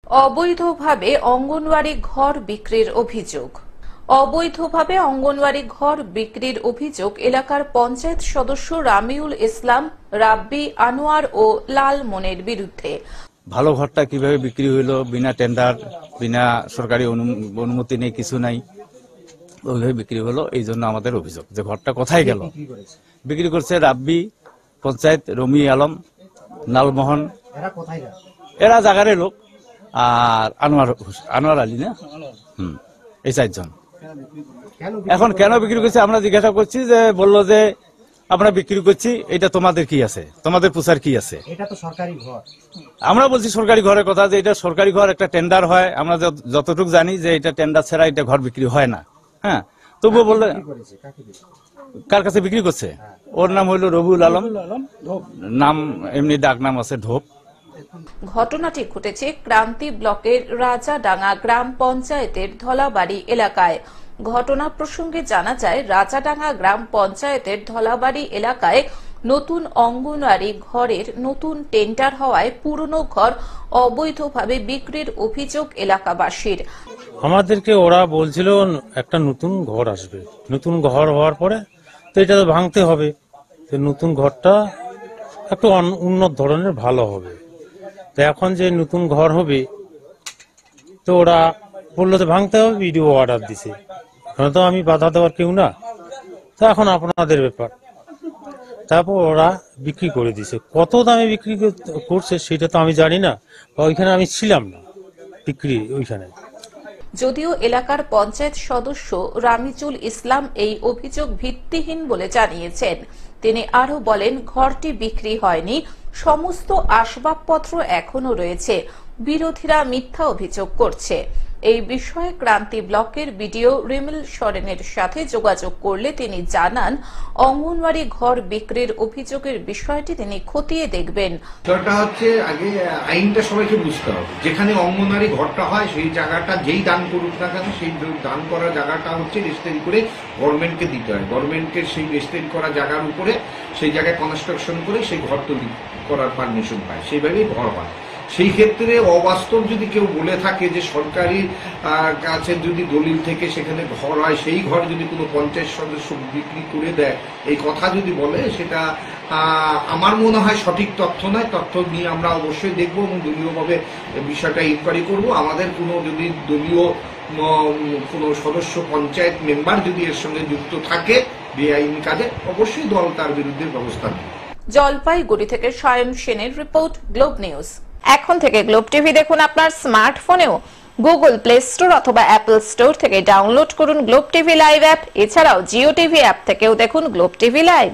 অবৈধভাবে অঙ্গনওয়াড়ি ঘর বিক্রির অভিযোগ। অবৈধভাবে অঙ্গনওয়াড়ি ঘর বিক্রির অভিযোগ এলাকার পঞ্চায়েত সদস্য রামিউল ইসলাম, রাব্বি, আনোয়ার ও লালমনের বিরুদ্ধে। ভালো ঘরটা কিভাবে বিক্রি হইলো, বিনা টেন্ডার, বিনা সরকারি অনুমতি নেই, কিছু নাই, ওইভাবে বিক্রি হলো। এই জন্য আমাদের অভিযোগ যে ঘরটা কোথায় গেল। বিক্রি করছে রাব্বি, পঞ্চায়েত, রমি আলম, লালমোহন, এরা জাগারের লোক, আর আনোয়ার আলী না, এই চারজন। এখন কেন বিক্রি করছে আমরা জিজ্ঞাসা করছি, যে বললো যে আমরা বিক্রি করছি, এটা তোমাদের কি আছে, তোমাদের প্রচার কি আছে? এটা তো সরকারি ঘর। আমরা বলছি সরকারি ঘরের কথা, যে এটা সরকারি ঘর, একটা টেন্ডার হয়, আমরা যতটুকু জানি যে এটা টেন্ডার ছাড়া এটা ঘর বিক্রি হয় না। হ্যাঁ, তবুও বললে কার কাছে বিক্রি করছে? ওর নাম হইল রবিউল আলম, নাম এমনি ডাক নাম আছে ঢোপ। ঘটনাটি ঘটেছে ক্রান্তি ব্লকের রাজাডাঙ্গা গ্রাম পঞ্চায়েতের ধলাবাড়ি এলাকায়। ঘটনা প্রসঙ্গে জানা যায়, রাজাডাঙ্গা গ্রাম পঞ্চায়েতের ধলাবাড়ি এলাকায় নতুন অঙ্গনওয়াড়ি ঘরের নতুন টেন্ডার হওয়ায় পুরনো ঘর অবৈধভাবে বিক্রির অভিযোগ এলাকাবাসীর। আমাদেরকে ওরা বলছিল একটা নতুন ঘর আসবে, নতুন ঘর হওয়ার পরে তো এটা তো ভাঙতে হবে, তো নতুন ঘরটা একটু উন্নত ধরনের ভালো হবে। তো এখন যে নতুন ঘর হবে, তো ওরা বললো তো ভাঙতে হবে, ভিডিও অর্ডার দিছে। এখন তো আমি বাধা দেওয়ার কেউ না, তো এখন আপনাদের ব্যাপার। তারপর ওরা বিক্রি করে দিছে। কত দামে বিক্রি করছে সেটা তো আমি জানি না, ওইখানে আমি ছিলাম না বিক্রি ওইখানে। যদিও এলাকার পঞ্চায়েত সদস্য রামিজুল ইসলাম এই অভিযোগ ভিত্তিহীন বলে জানিয়েছেন। তিনি আরো বলেন, ঘরটি বিক্রি হয়নি, সমস্ত আসবাবপত্র এখনো রয়েছে। বিরোধীরা মিথ্যা অভিযোগ করছে। এই বিষয়ে ক্রান্তি ব্লকের বিডিও রিমিল সরেনের সাথে যোগাযোগ করলে তিনি জানান, অঙ্গনওয়াড়ি ঘর বিক্রির অভিযোগের বিষয়টি তিনি খতিয়ে দেখবেন। বিষয়টা হচ্ছে, আগে আইনটা সবাইকে বুঝতে হবে। যেখানে অঙ্গনওয়াড়ি ঘরটা হয় সেই জায়গাটা যেই দান করুক না কেন, সেই দান করা জায়গাটা হচ্ছে রেজিস্ট্রি করে গভর্নমেন্টকে দিতে হয়। গভর্নমেন্টকে সেই রেজিস্ট্রি করা জায়গার উপরে সেই জায়গায় কনস্ট্রাকশন করে সেই ঘর তৈরি করার পারমিশন পায়, সেইভাবেই ঘর হয়। সেই ক্ষেত্রে অবাস্তব যদি কেউ বলে থাকে যে সরকারি কাছে যদি দলিল থেকে সেখানে ঘর হয়, সেই ঘর যদি কোনো পঞ্চায়েত সদস্য বিক্রি করে দেয়, এই কথা যদি বলে, সেটা আমার মনে হয় সঠিক তথ্য নয়। তথ্য নিয়ে আমরা অবশ্যই দেখবো এবং দলীয়ভাবে বিষয়টা ইনকোয়ারি করব। আমাদের কোনো যদি দলীয় কোনো সদস্য, পঞ্চায়েত মেম্বার যদি এর সঙ্গে যুক্ত থাকে বেআইনি কাজে, অবশ্যই দল তার বিরুদ্ধে ব্যবস্থা নেবে। জলপাইগুড়ি থেকে সায়ন সেনের রিপোর্ট, গ্লোব নিউজ। এখন থেকে গ্লোব টিভি দেখুন আপনার স্মার্টফোনেও। গুগল প্লে স্টোর অথবা অ্যাপল স্টোর থেকে ডাউনলোড করুন গ্লোব টিভি লাইভ অ্যাপ। এছাড়াও জিও টিভি অ্যাপ থেকেও দেখুন গ্লোব টিভি লাইভ।